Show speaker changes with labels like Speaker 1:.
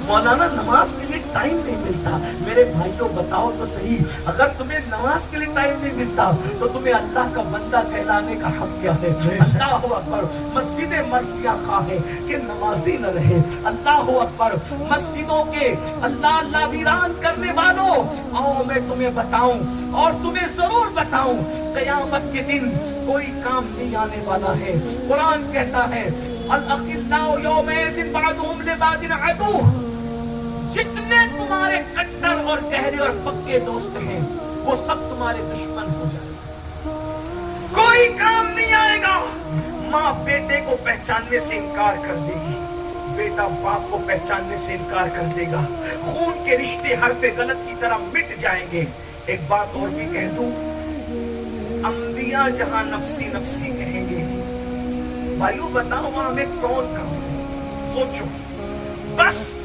Speaker 1: मौलाना नमाज के लिए टाइम नहीं मिलता। मेरे भाइयों बताओ तो सही, अगर तुम्हें नमाज के लिए टाइम नहीं मिलता तो तुम्हें अल्लाह का बंदा कहलाने का हक क्या है? अल्लाह अकबर, मस्जिद मरसिया खा है कि नमाजी न रहे। अल्लाह अकबर, मस्जिदों के अल्लाह अल्लाह वीरान करने वालों, आओ मैं तुम्हें बताऊं और तुम्हें जरूर बताऊं, कयामत के दिन कोई काम नहीं आने वाला है। कुरान कहता है अल-अखिल्लाउ यौमइज़िन बअदुहुम लिबादिन अदू, जितने तुम्हारे कट्टर और गहरे और पक्के दोस्त हैं वो सब तुम्हारे दुश्मन हो जाएंगे। कोई काम नहीं आएगा। माँ बेटे को पहचानने से इनकार कर देगी, बेटा बाप को पहचानने से इनकार कर देगा, खून के रिश्ते हरफ गलत की तरह मिट जाएंगे। एक बात और भी कह दूं, अंबिया जहां नफसी नफसी कहेंगे, भाइयों बताओ वहां हमें कौन काम है? सोचो बस